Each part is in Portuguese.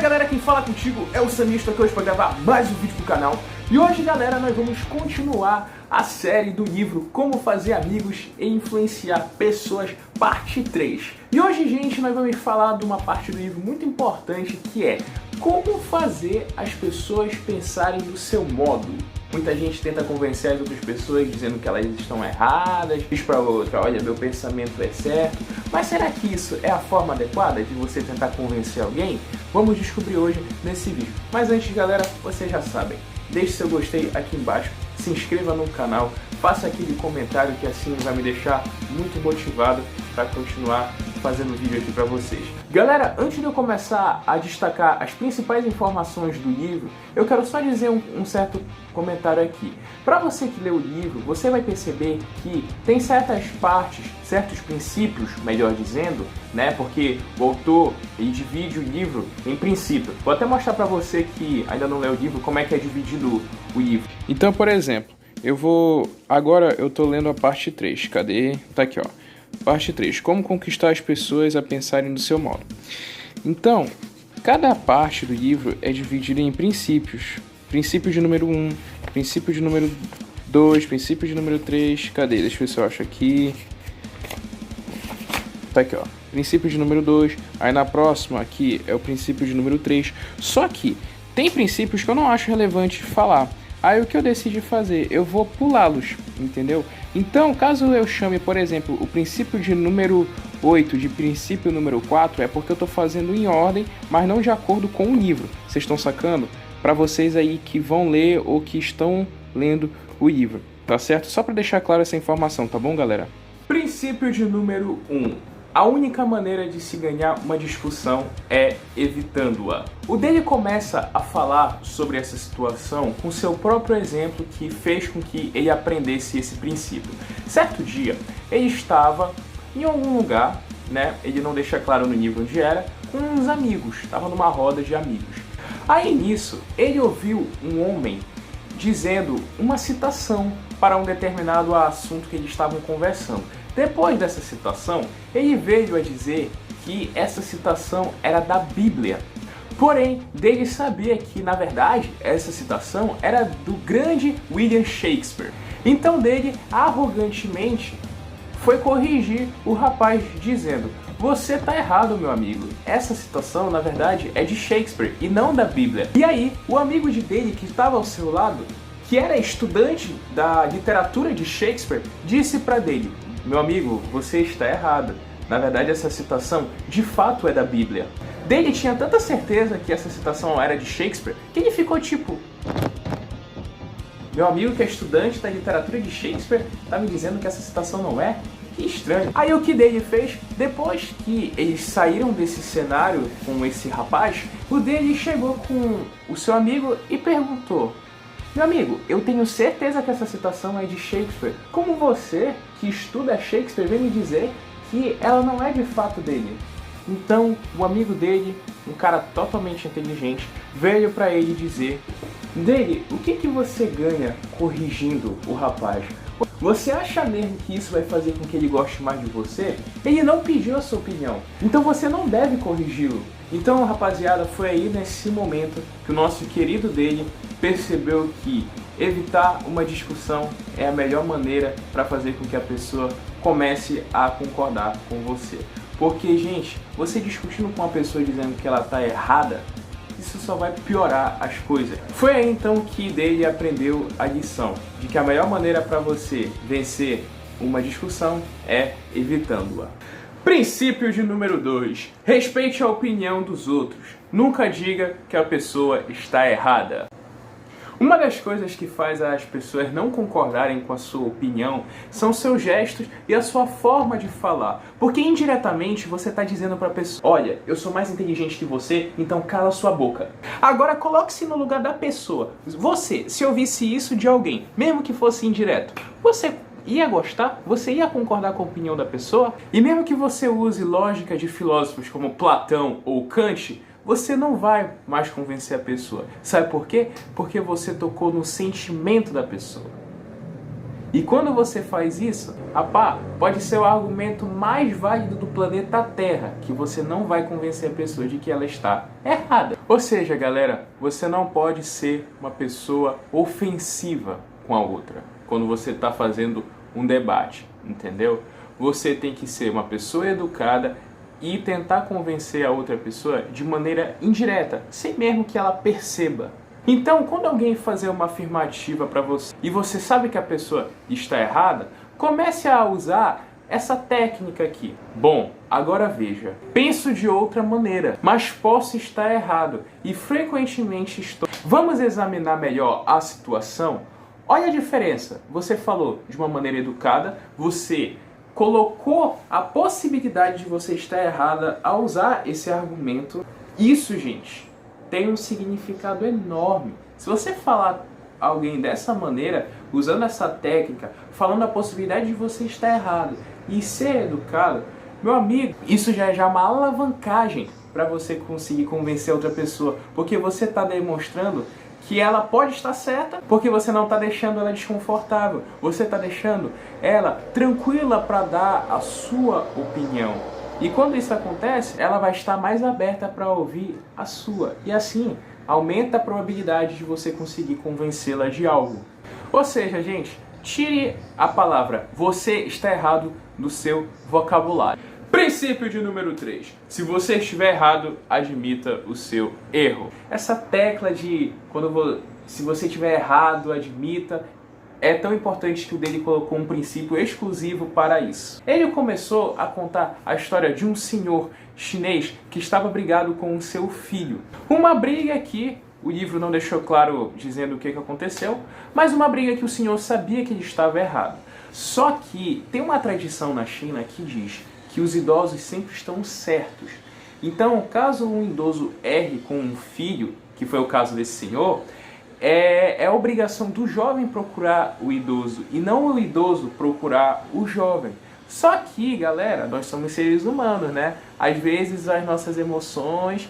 galera, quem fala contigo é o Samir, estou aqui hoje para gravar mais um vídeo pro canal. E hoje, galera, nós vamos continuar a série do livro Como Fazer Amigos e Influenciar Pessoas, parte 3. E hoje, gente, nós vamos falar de uma parte do livro muito importante, que é como fazer as pessoas pensarem do seu modo. Muita gente tenta convencer as outras pessoas dizendo que elas estão erradas, diz para outra, olha, meu pensamento é certo. Mas será que isso é a forma adequada de você tentar convencer alguém? Vamos descobrir hoje nesse vídeo. Mas antes, galera, vocês já sabem, deixe seu gostei aqui embaixo, se inscreva no canal, faça aquele comentário que assim vai me deixar muito motivado para continuar fazendo vídeo aqui para vocês. Galera, antes de eu começar a destacar as principais informações do livro, eu quero só dizer um certo comentário aqui. Para você que lê o livro, você vai perceber que tem certas partes, certos princípios, melhor dizendo, né? Porque o autor ele divide o livro em princípios. Vou até mostrar para você que ainda não leu o livro como é que é dividido o livro. Então, por exemplo, agora eu tô lendo a parte 3. Cadê? Tá aqui, ó. Parte 3. Como conquistar as pessoas a pensarem do seu modo. Então, cada parte do livro é dividida em princípios. Princípio de número 1, princípio de número 2, princípio de número 3. Cadê? Deixa eu ver se eu acho aqui. Tá aqui, ó. Princípio de número 2. Aí na próxima aqui é o princípio de número 3. Só que tem princípios que eu não acho relevante falar. Aí o que eu decidi fazer? Eu vou pulá-los, entendeu? Então, caso eu chame, por exemplo, o princípio de número 8 de princípio número 4, é porque eu estou fazendo em ordem, mas não de acordo com o livro. Vocês estão sacando? Para vocês aí que vão ler ou que estão lendo o livro, tá certo? Só para deixar claro essa informação, tá bom, galera? Princípio de número 1. A única maneira de se ganhar uma discussão é evitando-a. O dele começa a falar sobre essa situação com seu próprio exemplo que fez com que ele aprendesse esse princípio. Certo dia, ele estava em algum lugar, né? Ele não deixa claro no nível onde era, com uns amigos, estava numa roda de amigos. Aí nisso, ele ouviu um homem dizendo uma citação para um determinado assunto que eles estavam conversando. Depois dessa citação, ele veio a dizer que essa citação era da Bíblia. Porém, dele sabia que, na verdade, essa citação era do grande William Shakespeare. Então dele, arrogantemente, foi corrigir o rapaz dizendo: você tá errado, meu amigo. Essa citação, na verdade, é de Shakespeare e não da Bíblia. E aí, o amigo dele que estava ao seu lado, que era estudante da literatura de Shakespeare, disse para dele: meu amigo, você está errado. Na verdade, essa citação de fato é da Bíblia. Dele tinha tanta certeza que essa citação era de Shakespeare que ele ficou tipo: meu amigo que é estudante da literatura de Shakespeare tá me dizendo que essa citação não é? Que estranho. Aí o que dele fez, depois que eles saíram desse cenário com esse rapaz, o dele chegou com o seu amigo e perguntou: meu amigo, eu tenho certeza que essa citação é de Shakespeare. Como você, que estuda Shakespeare, vem me dizer que ela não é de fato dele? Então, o amigo dele, um cara totalmente inteligente, veio para ele dizer: dele, o que você ganha corrigindo o rapaz? Você acha mesmo que isso vai fazer com que ele goste mais de você? Ele não pediu a sua opinião, então você não deve corrigi-lo. Então, rapaziada, foi aí nesse momento que o nosso querido dele percebeu que evitar uma discussão é a melhor maneira para fazer com que a pessoa comece a concordar com você. Porque, gente, você discutindo com uma pessoa dizendo que ela está errada, isso só vai piorar as coisas. Foi aí então que dele aprendeu a lição de que a melhor maneira para você vencer uma discussão é evitando-a. Princípio de número 2. Respeite a opinião dos outros. Nunca diga que a pessoa está errada. Uma das coisas que faz as pessoas não concordarem com a sua opinião são seus gestos e a sua forma de falar. Porque indiretamente você está dizendo para a pessoa: olha, eu sou mais inteligente que você, então cala sua boca. Agora coloque-se no lugar da pessoa. Você, se ouvisse isso de alguém, mesmo que fosse indireto, você ia gostar? Você ia concordar com a opinião da pessoa? E mesmo que você use lógica de filósofos como Platão ou Kant, você não vai mais convencer a pessoa. Sabe por quê? Porque você tocou no sentimento da pessoa. E quando você faz isso, pode ser o argumento mais válido do planeta Terra, que você não vai convencer a pessoa de que ela está errada. Ou seja, galera, você não pode ser uma pessoa ofensiva com a outra quando você está fazendo um debate, entendeu? Você tem que ser uma pessoa educada e tentar convencer a outra pessoa de maneira indireta, sem mesmo que ela perceba. Então, quando alguém fazer uma afirmativa para você e você sabe que a pessoa está errada, comece a usar essa técnica aqui. Bom, agora veja, penso de outra maneira, mas posso estar errado e frequentemente estou. Vamos examinar melhor a situação? Olha a diferença. Você falou de uma maneira educada, você colocou a possibilidade de você estar errada ao usar esse argumento. Isso, gente, tem um significado enorme. Se você falar alguém dessa maneira, usando essa técnica, falando a possibilidade de você estar errado e ser educado, meu amigo, isso já é uma alavancagem para você conseguir convencer outra pessoa, porque você está demonstrando que ela pode estar certa, porque você não está deixando ela desconfortável, você está deixando ela tranquila para dar a sua opinião. E quando isso acontece, ela vai estar mais aberta para ouvir a sua. E assim, aumenta a probabilidade de você conseguir convencê-la de algo. Ou seja, gente, tire a palavra "você está errado" do seu vocabulário. Princípio de número 3. Se você estiver errado, admita o seu erro. Essa tecla de se você estiver errado, admita, é tão importante que o dele colocou um princípio exclusivo para isso. Ele começou a contar a história de um senhor chinês que estava brigado com o seu filho. Uma briga que o livro não deixou claro dizendo o que aconteceu, mas uma briga que o senhor sabia que ele estava errado. Só que tem uma tradição na China que diz que os idosos sempre estão certos. Então, caso um idoso erre com um filho, que foi o caso desse senhor, é obrigação do jovem procurar o idoso e não o idoso procurar o jovem. Só que, galera, nós somos seres humanos, né? Às vezes as nossas emoções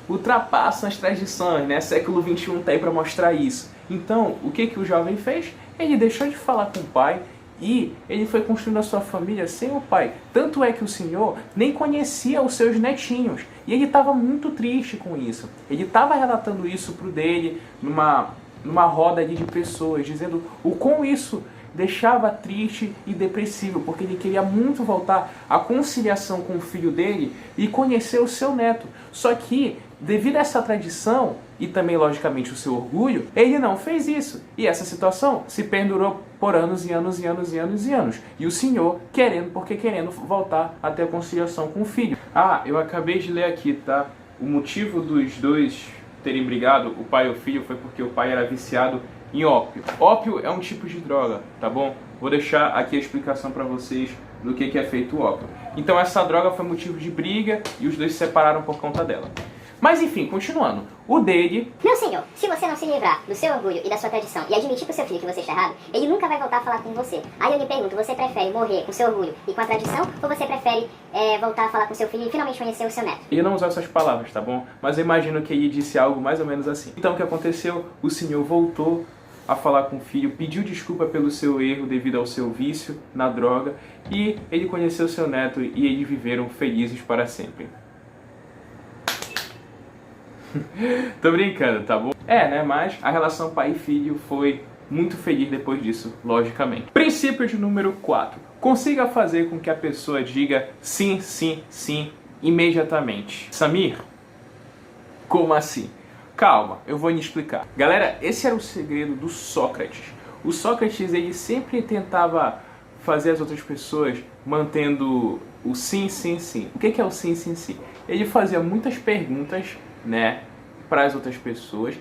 ultrapassam as tradições, né? Século XXI tá aí para mostrar isso. Então, o que o jovem fez? Ele deixou de falar com o pai e ele foi construindo a sua família sem o pai. Tanto é que o senhor nem conhecia os seus netinhos. E ele estava muito triste com isso. Ele estava relatando isso pro dele numa roda ali de pessoas, dizendo o quão isso deixava triste e depressivo, porque ele queria muito voltar à conciliação com o filho dele e conhecer o seu neto. Só que, devido a essa tradição e também, logicamente, o seu orgulho, ele não fez isso. E essa situação se perdurou por anos e anos e anos e anos e anos. E o senhor querendo voltar a ter a conciliação com o filho. Ah, eu acabei de ler aqui, tá? O motivo dos dois terem brigado, o pai e o filho, foi porque o pai era viciado em ópio. Ópio é um tipo de droga, tá bom? Vou deixar aqui a explicação para vocês do que é feito o ópio. Então essa droga foi motivo de briga e os dois se separaram por conta dela. Mas enfim, continuando. O dele... Meu senhor, se você não se livrar do seu orgulho e da sua tradição e admitir pro seu filho que você está errado, ele nunca vai voltar a falar com você. Aí eu lhe pergunto, você prefere morrer com seu orgulho e com a tradição, ou você prefere voltar a falar com seu filho e finalmente conhecer o seu neto? Ele não usou essas palavras, tá bom? Mas eu imagino que ele disse algo mais ou menos assim. Então o que aconteceu? O senhor voltou a falar com o filho, pediu desculpa pelo seu erro devido ao seu vício na droga e ele conheceu seu neto e eles viveram felizes para sempre. Tô brincando, tá bom? Né? Mas a relação pai e filho foi muito feliz depois disso, logicamente. Princípio de número 4. Consiga fazer com que a pessoa diga sim, sim, sim imediatamente. Samir, como assim? Calma, eu vou lhe explicar. Galera, esse era o segredo do Sócrates. O Sócrates, ele sempre tentava fazer as outras pessoas mantendo o sim, sim, sim. O que é o sim, sim, sim? Ele fazia muitas perguntas, né, para as outras pessoas.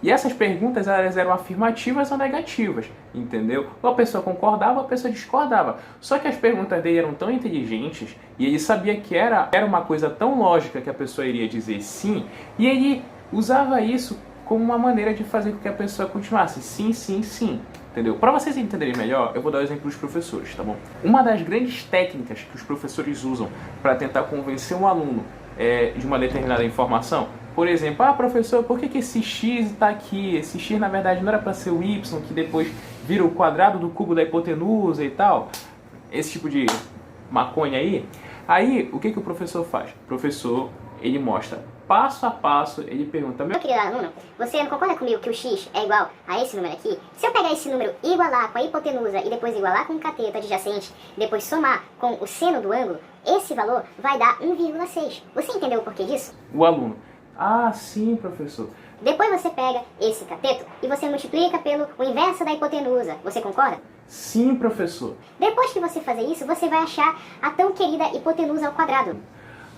E essas perguntas, elas eram afirmativas ou negativas, entendeu? Ou a pessoa concordava ou a pessoa discordava. Só que as perguntas dele eram tão inteligentes e ele sabia que era uma coisa tão lógica que a pessoa iria dizer sim, e ele usava isso como uma maneira de fazer com que a pessoa continuasse sim, sim, sim, entendeu? Para vocês entenderem melhor, eu vou dar o exemplo dos professores, tá bom? Uma das grandes técnicas que os professores usam para tentar convencer um aluno de uma determinada informação, por exemplo, professor, por que esse x está aqui? Esse x na verdade não era para ser o y, que depois vira o quadrado do cubo da hipotenusa e tal, esse tipo de maconha aí. Aí, o que o professor faz? O professor, ele mostra passo a passo, ele pergunta... Meu querido aluno, você não concorda comigo que o x é igual a esse número aqui? Se eu pegar esse número e igualar com a hipotenusa e depois igualar com o cateto adjacente, depois somar com o seno do ângulo, esse valor vai dar 1,6. Você entendeu o porquê disso? O aluno, ah, sim, professor. Depois você pega esse cateto e você multiplica pelo o inverso da hipotenusa. Você concorda? Sim, professor. Depois que você fazer isso, você vai achar a tão querida hipotenusa ao quadrado.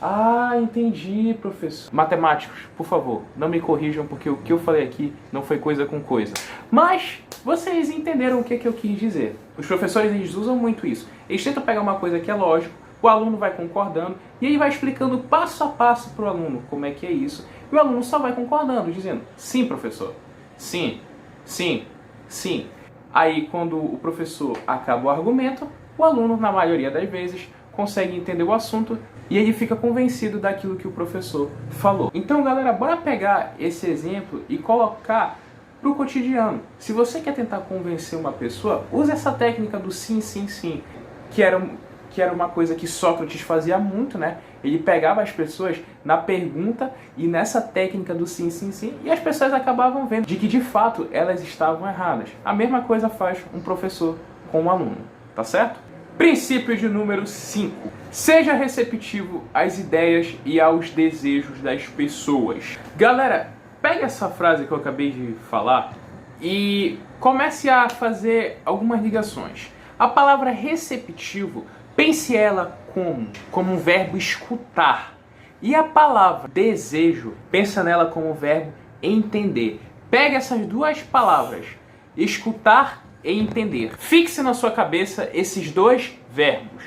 Ah, entendi, professor. Matemáticos, por favor, não me corrijam porque o que eu falei aqui não foi coisa com coisa. Mas vocês entenderam o que eu quis dizer. Os professores, eles usam muito isso. Eles tentam pegar uma coisa que é lógica, o aluno vai concordando e ele vai explicando passo a passo para o aluno como é que é isso. E o aluno só vai concordando, dizendo, sim, professor, sim, sim, sim. Aí, quando o professor acaba o argumento, o aluno, na maioria das vezes, consegue entender o assunto e ele fica convencido daquilo que o professor falou. Então, galera, bora pegar esse exemplo e colocar para o cotidiano. Se você quer tentar convencer uma pessoa, use essa técnica do sim, sim, sim, que era uma coisa que Sócrates fazia muito, né? Ele pegava as pessoas na pergunta e nessa técnica do sim, sim, sim, e as pessoas acabavam vendo de que, de fato, elas estavam erradas. A mesma coisa faz um professor com um aluno, tá certo? Princípio de número 5. Seja receptivo às ideias e aos desejos das pessoas. Galera, pega essa frase que eu acabei de falar e comece a fazer algumas ligações. A palavra receptivo, pense ela como um verbo escutar. E a palavra desejo, pensa nela como um verbo entender. Pega essas duas palavras, escutar e entender. Fixe na sua cabeça esses dois verbos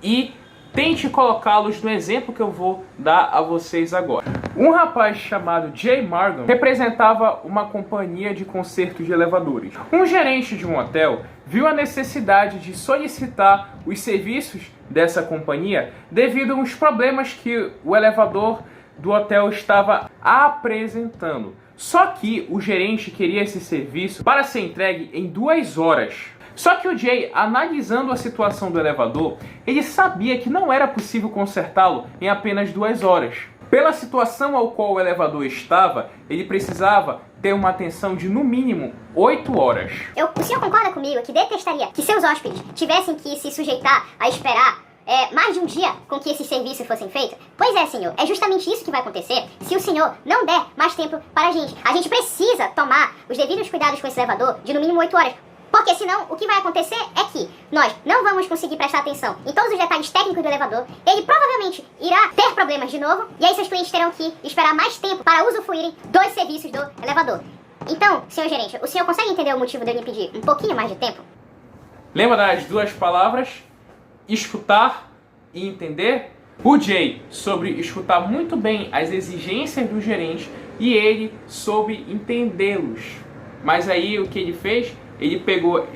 e tente colocá-los no exemplo que eu vou dar a vocês agora. Um rapaz chamado Jay Morgan representava uma companhia de conserto de elevadores. Um gerente de um hotel viu a necessidade de solicitar os serviços dessa companhia devido a uns problemas que o elevador do hotel estava apresentando. Só que o gerente queria esse serviço para ser entregue em 2 horas. Só que o Jay, analisando a situação do elevador, ele sabia que não era possível consertá-lo em apenas 2 horas. Pela situação ao qual o elevador estava, ele precisava ter uma atenção de no mínimo 8 horas. O senhor concorda comigo que detestaria que seus hóspedes tivessem que se sujeitar a esperar mais de um dia com que esses serviços fossem feitos? Pois é, senhor, é justamente isso que vai acontecer se o senhor não der mais tempo para a gente. A gente precisa tomar os devidos cuidados com esse elevador de no mínimo 8 horas. Porque senão, o que vai acontecer é que nós não vamos conseguir prestar atenção em todos os detalhes técnicos do elevador, ele provavelmente irá ter problemas de novo, e aí seus clientes terão que esperar mais tempo para usufruírem dos serviços do elevador. Então, senhor gerente, o senhor consegue entender o motivo de eu lhe pedir um pouquinho mais de tempo? Lembra das duas palavras? Escutar e entender? O Jay soube escutar muito bem as exigências do gerente e ele soube entendê-los. Mas aí o que ele fez? Ele pegou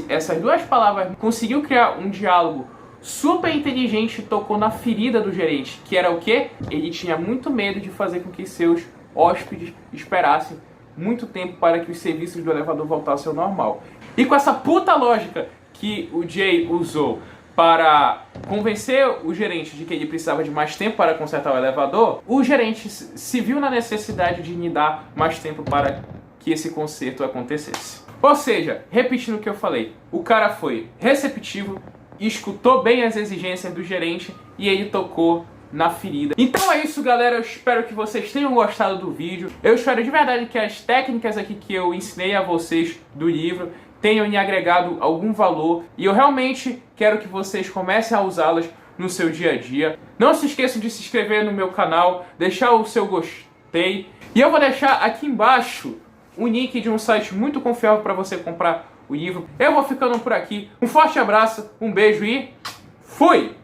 essas duas palavras, conseguiu criar um diálogo super inteligente e tocou na ferida do gerente, que era o quê? Ele tinha muito medo de fazer com que seus hóspedes esperassem muito tempo para que os serviços do elevador voltassem ao normal. E com essa puta lógica que o Jay usou para convencer o gerente de que ele precisava de mais tempo para consertar o elevador, o gerente se viu na necessidade de lhe dar mais tempo para que esse conserto acontecesse. Ou seja, repetindo o que eu falei, o cara foi receptivo, escutou bem as exigências do gerente e ele tocou na ferida. Então é isso, galera, eu espero que vocês tenham gostado do vídeo. Eu espero de verdade que as técnicas aqui que eu ensinei a vocês do livro tenham lhe agregado algum valor e eu realmente quero que vocês comecem a usá-las no seu dia a dia. Não se esqueçam de se inscrever no meu canal, deixar o seu gostei e eu vou deixar aqui embaixo o link de um site muito confiável para você comprar o livro. Eu vou ficando por aqui. Um forte abraço, um beijo e fui!